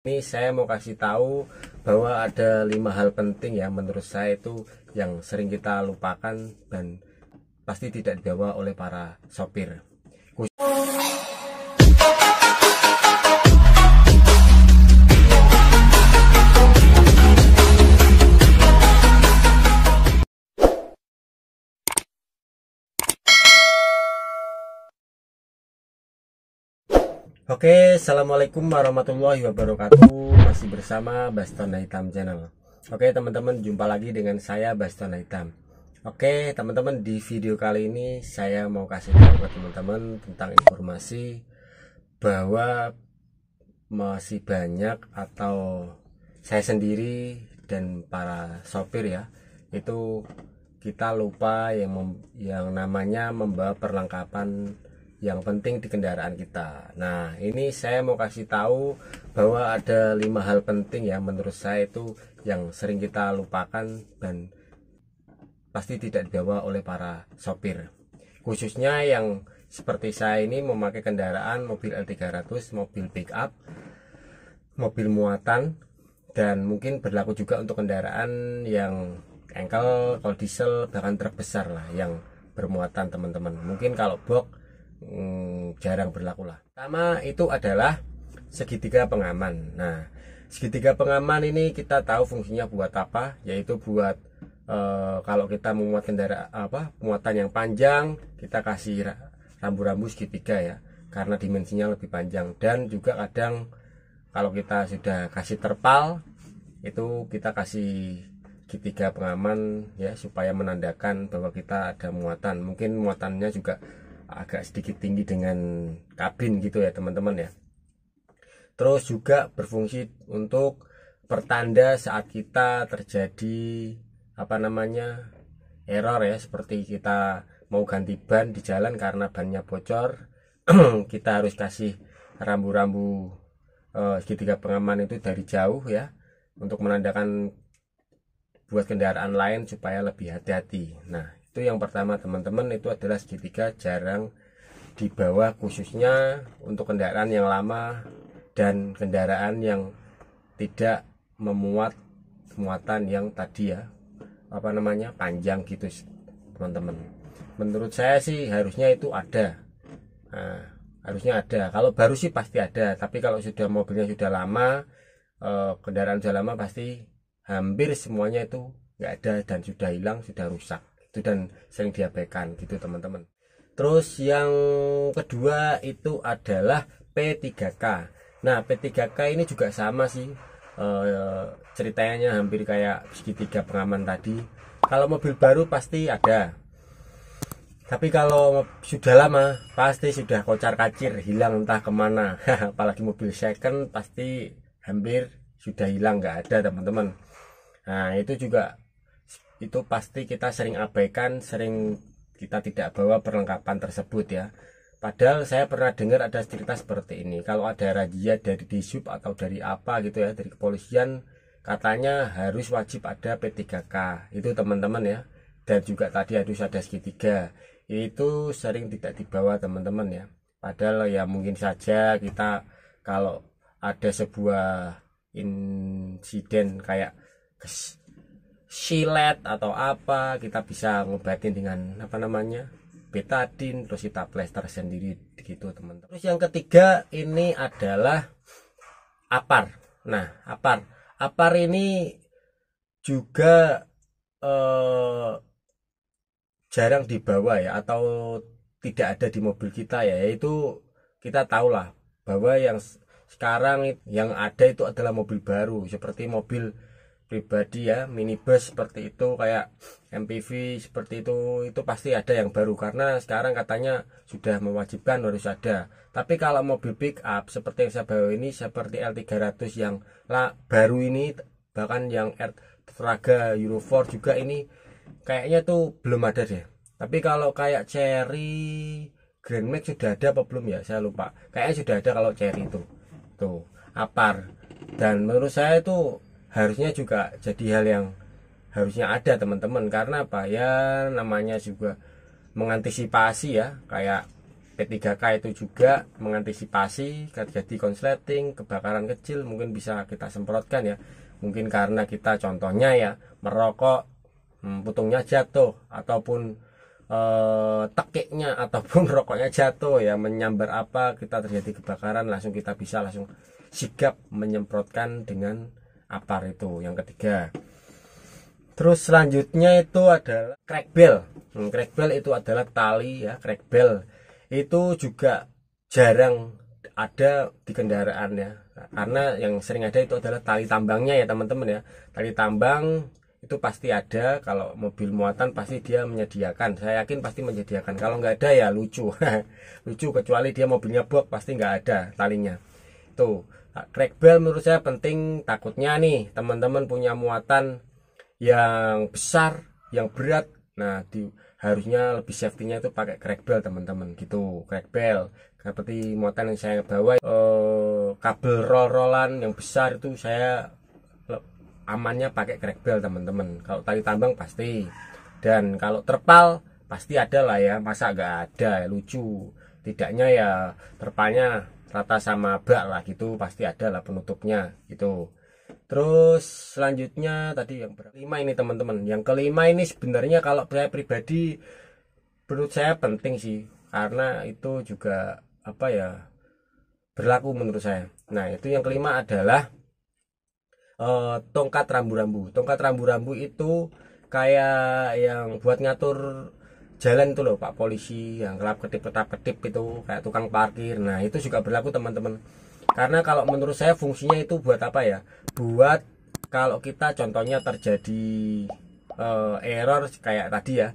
Ini saya mau kasih tahu bahwa ada 5 hal penting ya menurut saya itu yang sering kita lupakan dan pasti tidak dibawa oleh para sopir. Oke, assalamualaikum warahmatullahi wabarakatuh. Masih bersama Bastona Hitam Channel. Oke teman-teman, jumpa lagi dengan saya Bastona Hitam. Oke teman-teman, di video kali ini saya mau kasih tahu ke teman-teman tentang informasi bahwa masih banyak atau saya sendiri dan para sopir ya, itu kita lupa yang namanya membawa perlengkapan yang penting di kendaraan kita. Nah, ini saya mau kasih tahu bahwa ada 5 hal penting ya menurut saya itu yang sering kita lupakan dan pasti tidak dibawa oleh para sopir. Khususnya yang seperti saya ini memakai kendaraan mobil L300, mobil pick up, mobil muatan, dan mungkin berlaku juga untuk kendaraan yang engkel, kalau diesel, bahkan truk besar lah yang bermuatan teman-teman. Mungkin kalau box jarang berlaku lah. Pertama itu adalah segitiga pengaman. Nah, segitiga pengaman ini kita tahu fungsinya buat apa, yaitu buat kalau kita memuat kendaraan muatan yang panjang, kita kasih rambu-rambu segitiga ya, karena dimensinya lebih panjang. Dan juga kadang kalau kita sudah kasih terpal, itu kita kasih segitiga pengaman ya, supaya menandakan bahwa kita ada muatan. Mungkin muatannya juga agak sedikit tinggi dengan kabin gitu ya teman-teman ya. Terus juga berfungsi untuk pertanda saat kita terjadi error ya, seperti kita mau ganti ban di jalan karena bannya bocor. Kita harus kasih rambu-rambu segitiga pengaman itu dari jauh ya, untuk menandakan buat kendaraan lain supaya lebih hati-hati. Nah, itu yang pertama teman-teman, itu adalah segitiga jarang dibawa, khususnya untuk kendaraan yang lama dan kendaraan yang tidak memuat muatan yang tadi ya panjang gitu teman-teman. Menurut saya sih harusnya itu ada. Nah, harusnya ada. Kalau baru sih pasti ada, tapi kalau sudah mobilnya sudah lama, kendaraan sudah lama, pasti hampir semuanya itu nggak ada dan sudah hilang, sudah rusak itu, dan sering diabaikan gitu teman-teman. Terus yang kedua itu adalah P3K. Nah, P3K ini juga sama sih, ceritanya hampir kayak segitiga pengaman tadi. Kalau mobil baru pasti ada, tapi kalau sudah lama pasti sudah kocar-kacir, hilang entah kemana. Apalagi mobil second pasti hampir sudah hilang, nggak ada teman-teman. Nah, itu pasti kita sering abaikan, sering kita tidak bawa perlengkapan tersebut ya. Padahal saya pernah dengar ada cerita seperti ini, kalau ada razia dari Dishub atau dari apa gitu ya, dari kepolisian, katanya harus wajib ada P3K itu teman-teman ya. Dan juga tadi harus ada segitiga, itu sering tidak dibawa teman-teman ya. Padahal ya mungkin saja kita kalau ada sebuah insiden kayak silet atau apa, kita bisa ngobatin dengan betadin, terus kita plester sendiri gitu teman-teman. Terus yang ketiga ini adalah apar. Nah, apar ini juga jarang dibawa ya, atau tidak ada di mobil kita ya, yaitu kita tahulah bahwa yang sekarang yang ada itu adalah mobil baru, seperti mobil pribadi ya, minibus seperti itu, kayak MPV seperti itu pasti ada yang baru, karena sekarang katanya sudah mewajibkan harus ada. Tapi kalau mobil pick up seperti yang saya bawa ini, seperti L300 yang baru ini, bahkan yang Traga Euro 4 juga ini kayaknya tuh belum ada deh. Tapi kalau kayak Cherry, Grand Max sudah ada apa belum ya, saya lupa. Kayaknya sudah ada kalau Cherry itu tuh apar. Dan menurut saya itu harusnya juga jadi hal yang harusnya ada teman-teman, karena apa ya, namanya juga mengantisipasi ya, kayak P3K itu juga mengantisipasi terjadi konsleting, kebakaran kecil mungkin bisa kita semprotkan ya. Mungkin karena kita contohnya ya merokok, putungnya jatuh ataupun tekiknya ataupun rokoknya jatuh ya, menyambar apa, kita terjadi kebakaran, langsung kita bisa langsung sigap menyemprotkan dengan apar. Itu yang ketiga. Terus selanjutnya itu adalah crack bell. Crack bell itu adalah tali ya. Crack bell itu juga jarang ada di kendaraan ya, karena yang sering ada itu adalah tali tambangnya ya teman-teman ya. Tali tambang itu pasti ada, kalau mobil muatan pasti dia menyediakan, saya yakin pasti menyediakan. Kalau nggak ada ya lucu lucu, kecuali dia mobilnya box pasti nggak ada talinya. Tuh, crack bell menurut saya penting. Takutnya nih teman-teman punya muatan yang besar, yang berat, nah harusnya lebih safety-nya itu pakai crack bell teman-teman gitu. Crack bell seperti muatan yang saya bawa, kabel roll-rollan yang besar itu saya amannya pakai crack bell teman-teman. Kalau tali tambang pasti, dan kalau terpal pasti ada lah ya, masa nggak ada, lucu. Tidaknya ya terpalnya rata sama bak lah gitu, pasti ada lah penutupnya gitu. Terus selanjutnya tadi yang kelima ini teman-teman. Yang kelima ini sebenarnya kalau saya pribadi menurut saya penting sih, karena itu juga apa ya, berlaku menurut saya. Nah itu yang kelima adalah tongkat rambu-rambu. Tongkat rambu-rambu itu kayak yang buat ngatur jalan itu loh Pak polisi, yang kelap ketip itu kayak tukang parkir. Nah itu juga berlaku teman-teman. Karena kalau menurut saya fungsinya itu buat apa ya? Buat kalau kita contohnya terjadi error kayak tadi ya,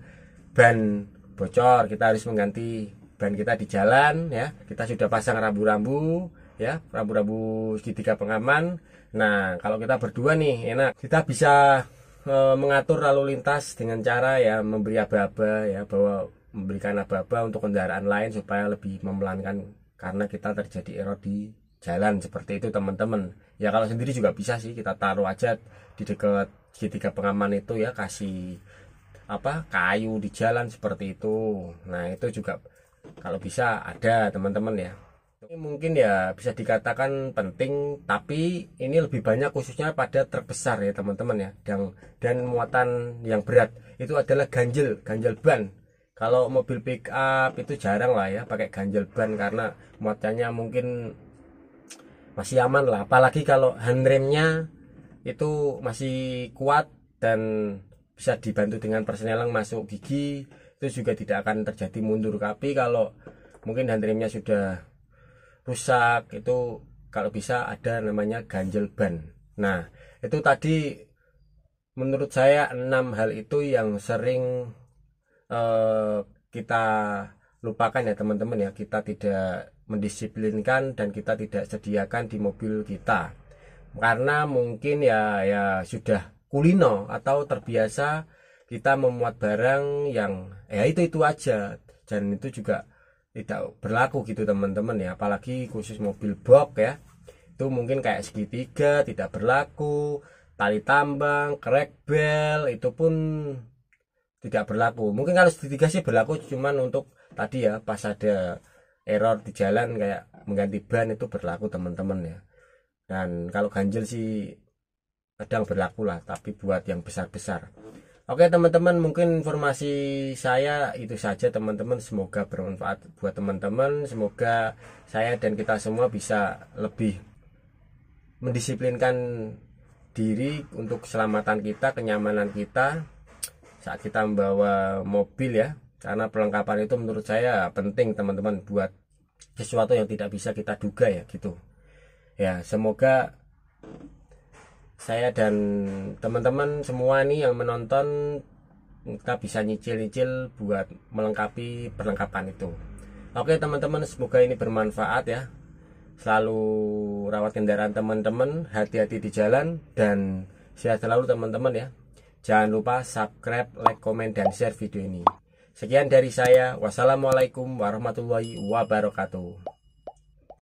ban bocor, kita harus mengganti ban kita di jalan ya. Kita sudah pasang rambu-rambu ya, rambu-rambu segitiga pengaman. Nah, kalau kita berdua nih enak, kita bisa mengatur lalu lintas dengan cara ya memberi aba-aba ya, memberikan aba-aba untuk kendaraan lain supaya lebih memelankan karena kita terjadi error di jalan seperti itu teman-teman. Ya kalau sendiri juga bisa sih, kita taruh aja di dekat segitiga pengaman itu ya, kasih apa kayu di jalan seperti itu. Nah itu juga kalau bisa ada teman-teman ya. Ini mungkin ya bisa dikatakan penting, tapi ini lebih banyak khususnya pada truk besar ya teman-teman ya, dan muatan yang berat itu adalah ganjel ban. Kalau mobil pick up itu jarang lah ya pakai ganjel ban, karena muatannya mungkin masih aman lah, apalagi kalau handremnya itu masih kuat dan bisa dibantu dengan persenelang masuk gigi, itu juga tidak akan terjadi mundur. Tapi kalau mungkin handremnya sudah rusak, itu kalau bisa ada namanya ganjel ban. Nah itu tadi menurut saya 6 hal itu yang sering kita lupakan ya teman-teman ya. Kita tidak mendisiplinkan dan kita tidak sediakan di mobil kita, karena mungkin ya sudah kulino atau terbiasa kita memuat barang yang ya itu aja, dan itu juga tidak berlaku gitu teman-teman ya. Apalagi khusus mobil box ya, itu mungkin kayak segitiga tidak berlaku, tali tambang, crack bell itu pun tidak berlaku. Mungkin kalau segitiga sih berlaku, cuman untuk tadi ya pas ada error di jalan kayak mengganti ban itu berlaku teman-teman ya. Dan kalau ganjel sih kadang berlaku lah, tapi buat yang besar-besar. Oke teman-teman, mungkin informasi saya itu saja teman-teman. Semoga bermanfaat buat teman-teman. Semoga saya dan kita semua bisa lebih mendisiplinkan diri untuk keselamatan kita, kenyamanan kita saat kita membawa mobil ya. Karena perlengkapan itu menurut saya penting teman-teman, buat sesuatu yang tidak bisa kita duga ya gitu. Ya semoga saya dan teman-teman semua nih yang menonton kita bisa nyicil-nyicil buat melengkapi perlengkapan itu. Oke teman-teman, semoga ini bermanfaat ya. Selalu rawat kendaraan teman-teman, hati-hati di jalan, dan sehat selalu teman-teman ya. Jangan lupa subscribe, like, komen, dan share video ini. Sekian dari saya. Wassalamualaikum warahmatullahi wabarakatuh.